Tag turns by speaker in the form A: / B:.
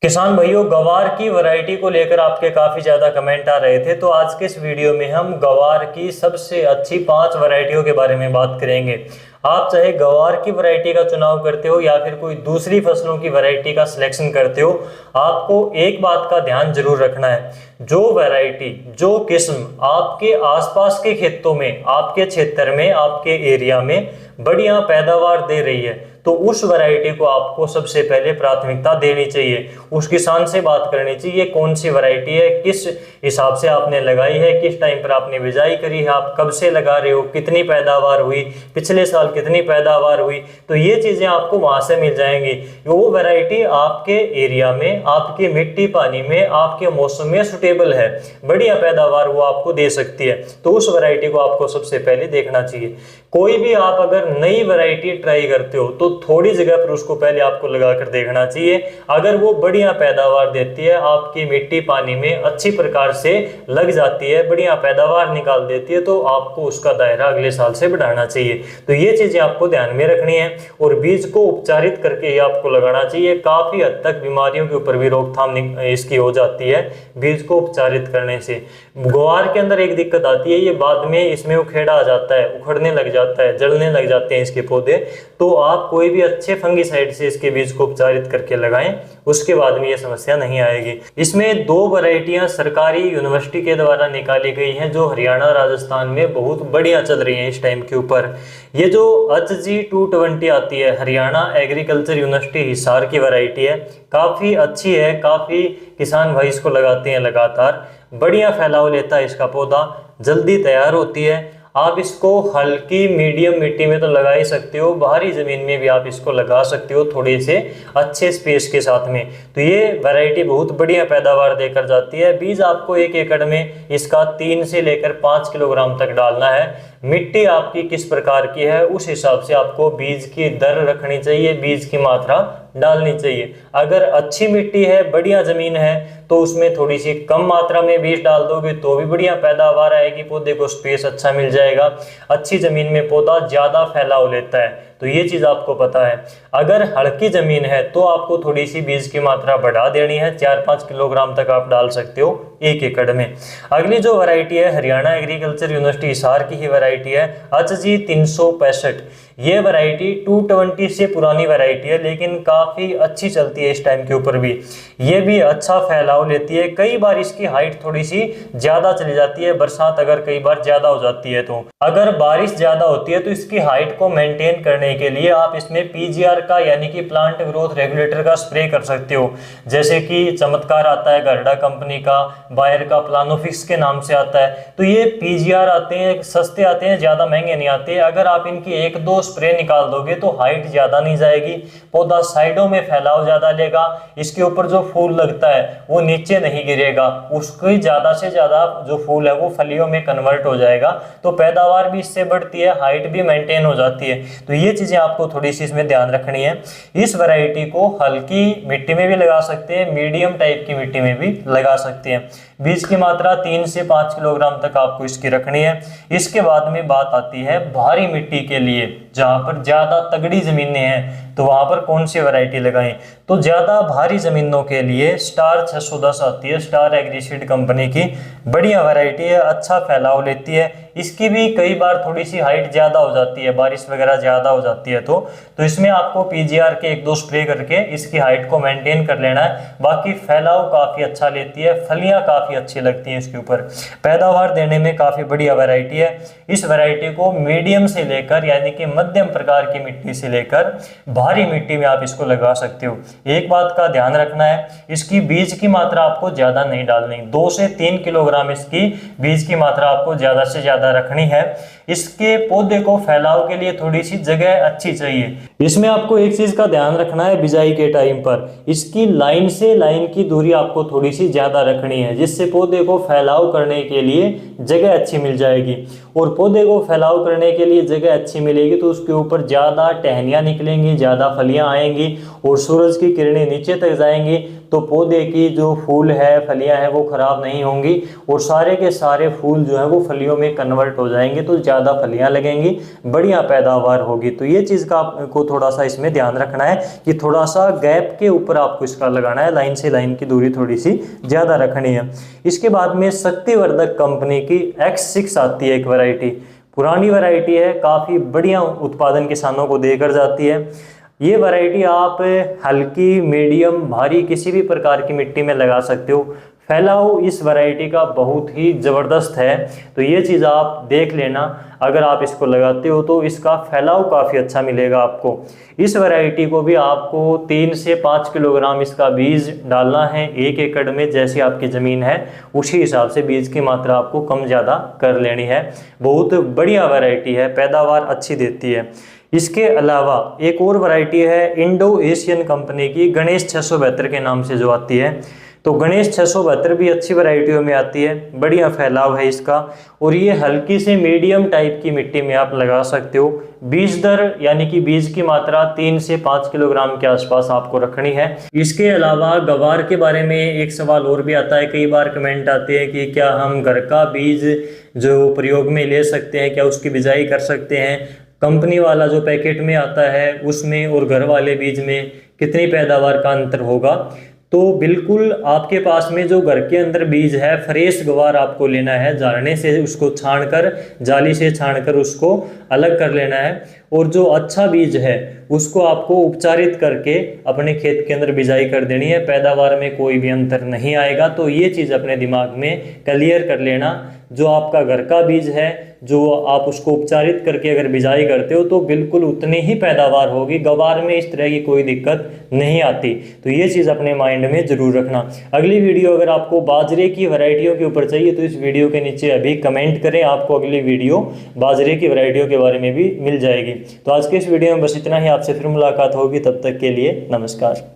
A: किसान भाइयों, गवार की वैरायटी को लेकर आपके काफी ज्यादा कमेंट आ रहे थे। तो आज के इस वीडियो में हम गवार की सबसे अच्छी 5 वैरायटियों के बारे में बात करेंगे। आप चाहे गवार की वैरायटी का चुनाव करते हो या फिर कोई दूसरी फसलों की वैरायटी का सिलेक्शन करते हो, आपको एक बात का ध्यान जरूर रखना है। जो वैरायटी, जो किस्म आपके आसपास के खेतों में, आपके क्षेत्र में, आपके एरिया में बढ़िया पैदावार दे रही है, तो उस वैरायटी को आपको सबसे पहले प्राथमिकता देनी चाहिए। उस किसान से बात करनी चाहिए कौन सी वैरायटी है, किस हिसाब से आपने लगाई है, किस टाइम पर आपने बिजाई करी है, आप कब से लगा रहे हो, कितनी पैदावार हुई, पिछले साल कितनी पैदावार हुई। तो ये चीजें आपको वहां से मिल जाएंगी। वो वैरायटी आपके एरिया में, आपकी मिट्टी पानी में, आपके मौसम में सुटेबल है, बढ़िया पैदावार वो आपको दे सकती है। तो उस वैरायटी को आपको सबसे पहले देखना चाहिए। कोई भी आप अगर नई वैरायटी ट्राई करते हो तो थोड़ी जगह पर उसको पहले आपको लगा कर देखना चाहिए। अगर वो बढ़िया पैदावार देती है, आपकी मिट्टी पानी में अच्छी प्रकार से लग जाती है, बढ़िया पैदावार निकाल देती है, तो आपको उसका दायरा अगले साल से बढ़ाना चाहिए। तो ये चीजें आपको ध्यान में रखनी है। और बीज को उपचारित करके ही आपको लगाना चाहिए। काफी हद तक बीमारियों के ऊपर भी रोकथाम इसकी हो जाती है बीज को उपचारित करने से। ग्वार के अंदर एक दिक्कत आती है, ये बाद में इसमें उखेड़ा आ जाता है, उखड़ने लग जाता है, जलने लग जाते हैं इसके पौधे। तो आप कोई भी अच्छे फंगिसाइड से इसके बीज को उपचारित करके लगाएं, उसके बाद में ये समस्या नहीं आएगी। इसमें 2 वैरायटियां सरकारी यूनिवर्सिटी के द्वारा निकाली गई हैं, जो हरियाणा राजस्थान में बहुत बढ़िया चल रही हैं इस टाइम के ऊपर। ये जो HG 220 आती है, हरियाणा एग्रीकल्चर यूनिवर्सिटी हिसार की वैरायटी है, काफी अच्छी है। काफी किसान भाई इसको लगाते हैं लगातार, बढ़िया फैलाव लेता है इसका पौधा, जल्दी तैयार होती है। आप इसको हल्की मीडियम मिट्टी में तो लगा ही सकते हो, बाहरी जमीन में भी आप इसको लगा सकते हो थोड़े से अच्छे स्पेस के साथ में। तो ये वैरायटी बहुत बढ़िया पैदावार देकर जाती है। बीज आपको 1 एकड़ में इसका 3 से लेकर 5 किलोग्राम तक डालना है। मिट्टी आपकी किस प्रकार की है उस हिसाब से आपको बीज की दर रखनी चाहिए, बीज की मात्रा डालनी चाहिए। अगर अच्छी मिट्टी है, बढ़िया जमीन है, तो उसमें थोड़ी सी कम मात्रा में बीज डाल दोगे तो भी बढ़िया पैदावार आएगी, पौधे को स्पेस अच्छा मिल जाएगा। अच्छी जमीन में पौधा ज्यादा फैलाव लेता है, तो ये चीज आपको पता है। अगर हल्की जमीन है तो आपको थोड़ी सी बीज की मात्रा बढ़ा देनी है, 4-5 किलोग्राम तक आप डाल सकते हो 1 एकड़ में। अगली जो वैरायटी है, हरियाणा एग्रीकल्चर यूनिवर्सिटी हिसार की ही वैरायटी है, HG 365। ये वैरायटी 220 से पुरानी वैरायटी है, लेकिन काफी अच्छी चलती है इस टाइम के ऊपर भी। ये भी अच्छा फैलाव लेती है। कई बार इसकी हाइट थोड़ी सी ज्यादा चली जाती है, बरसात अगर कई बार ज्यादा हो जाती है, तो अगर बारिश ज्यादा होती है तो इसकी हाइट को मेंटेन करने के लिए आप इसमें PGR का यानी कि प्लांट ग्रोथ रेगुलेटर का स्प्रे कर सकते हो। जैसे कि चमत्कार आता है गरडा कंपनी का, बायर का प्लानोफिक्स के नाम से आता है। तो ये PGR आते हैं, सस्ते आते हैं, ज्यादा महंगे नहीं आते। अगर आप इनकी 1-2 स्प्रे निकाल दोगे तो हाइट ज्यादा नहीं जाएगी, पौधा साइडों में फैलाव ज्यादा लेगा, इसके ऊपर जो फूल लगता है वो नीचे नहीं गिरेगा, उसकी ज्यादा से ज्यादा जो फूल है वो फलियों में कन्वर्ट हो जाएगा। तो पैदावार भी इससे बढ़ती है, हाइट भी मेंटेन हो जाती है। तो ये चीजें आपको थोड़ी सी इसमें ध्यान रखनी है। इस वैरायटी को हल्की मिट्टी में भी लगा सकते हैं, मीडियम टाइप की मिट्टी में भी लगा सकते हैं। बीज की मात्रा 3 से 5 किलोग्राम तक आपको इसकी रखनी है। इसके बाद में बात आती है भारी मिट्टी के लिए, जहां पर ज्यादा तगड़ी जमीनें हैं, तो वहां पर कौन सी वैरायटी लगाएं। तो ज्यादा भारी जमीनों के लिए स्टार 610 आती है, स्टार एग्रीसीड कंपनी की, बढ़िया वैरायटी है, अच्छा फैलाव लेती है। इसकी भी कई बार थोड़ी सी हाइट ज्यादा हो जाती है, बारिश वगैरह ज्यादा हो जाती है, तो इसमें आपको PGR के 1-2 स्प्रे करके इसकी हाइट को मेंटेन कर लेना है। बाकी फैलाव काफी अच्छा लेती है, फलियां काफी अच्छी लगती हैं इसके ऊपर, पैदावार देने में काफी बढ़िया वैरायटी है। इस वैरायटी को मीडियम से लेकर यानी कि मध्यम प्रकार की मिट्टी से लेकर भारी मिट्टी में आप इसको लगा सकते हो। एक बात का ध्यान रखना है, इसकी बीज की मात्रा आपको ज्यादा नहीं डालनी, 2 से 3 किलोग्राम इसकी बीज की मात्रा आपको ज्यादा से ज्यादा रखनी है। इसके पौधे को फैलाव के लिए थोड़ी सी जगह अच्छी चाहिए। इसमें आपको एक चीज का ध्यान रखना है, बिजाई के टाइम पर इसकी लाइन से लाइन की दूरी आपको थोड़ी सी ज्यादा रखनी है, जिससे पौधे को फैलाव करने के लिए जगह अच्छी मिल जाएगी। और पौधे को फैलाव करने के लिए जगह अच्छी मिलेगी तो उसके ऊपर ज़्यादा टहनियाँ निकलेंगी, ज़्यादा फलियाँ आएंगी और सूरज की किरणें नीचे तक जाएंगी तो पौधे की जो फूल है, फलियाँ हैं, वो खराब नहीं होंगी और सारे के सारे फूल जो है वो फलियों में कन्वर्ट हो जाएंगे तो ज़्यादा फलियाँ लगेंगी, बढ़िया पैदावार होगी। तो ये चीज़ का आपको थोड़ा सा इसमें ध्यान रखना है कि थोड़ा सा गैप के ऊपर आपको इसका लगाना है, लाइन से लाइन की दूरी थोड़ी सी ज़्यादा रखनी है। इसके बाद में शक्तिवर्धक कंपनी की X6 आती है एक वैरायटी, पुरानी वैरायटी है, काफ़ी बढ़िया उत्पादन किसानों को देकर जाती है। ये वैरायटी आप हल्की, मीडियम, भारी किसी भी प्रकार की मिट्टी में लगा सकते हो। फैलाव इस वैरायटी का बहुत ही ज़बरदस्त है, तो ये चीज़ आप देख लेना। अगर आप इसको लगाते हो तो इसका फैलाव काफ़ी अच्छा मिलेगा आपको। इस वैरायटी को भी आपको 3 से 5 किलोग्राम इसका बीज डालना है 1 एकड़ में। जैसी आपकी ज़मीन है उसी हिसाब से बीज की मात्रा आपको कम ज़्यादा कर लेनी है। बहुत बढ़िया वैरायटी है, पैदावार अच्छी देती है। इसके अलावा एक और वैरायटी है इंडो एशियन कंपनी की, गणेश 672 के नाम से जो आती है। तो गणेश 672 भी अच्छी वैरायटियों में आती है, बढ़िया फैलाव है इसका और ये हल्की से मीडियम टाइप की मिट्टी में आप लगा सकते हो। बीज दर यानी कि बीज की मात्रा 3 से 5 किलोग्राम के आसपास आपको रखनी है। इसके अलावा गवार के बारे में एक सवाल और भी आता है, कई बार कमेंट आते हैं कि क्या हम घर का बीज जो प्रयोग में ले सकते हैं, क्या उसकी बिजाई कर सकते हैं। कंपनी वाला जो पैकेट में आता है उसमें और घर वाले बीज में कितनी पैदावार का अंतर होगा। तो बिल्कुल आपके पास में जो घर के अंदर बीज है, फ्रेश गवार आपको लेना है, झाड़ने से उसको छानकर, जाली से छानकर उसको अलग कर लेना है और जो अच्छा बीज है उसको आपको उपचारित करके अपने खेत के अंदर बिजाई कर देनी है। पैदावार में कोई भी अंतर नहीं आएगा। तो ये चीज़ अपने दिमाग में क्लियर कर लेना। जो आपका घर का बीज है, जो आप उसको उपचारित करके अगर बिजाई करते हो तो बिल्कुल उतनी ही पैदावार होगी। गवार में इस तरह की कोई दिक्कत नहीं आती। तो ये चीज़ अपने माइंड में ज़रूर रखना। अगली वीडियो अगर आपको बाजरे की वैरायटियों के ऊपर चाहिए तो इस वीडियो के नीचे अभी कमेंट करें, आपको अगली वीडियो बाजरे की वैरायटियों के बारे में भी मिल जाएगी। तो आज के इस वीडियो में बस इतना ही। आपसे फिर मुलाकात होगी, तब तक के लिए नमस्कार।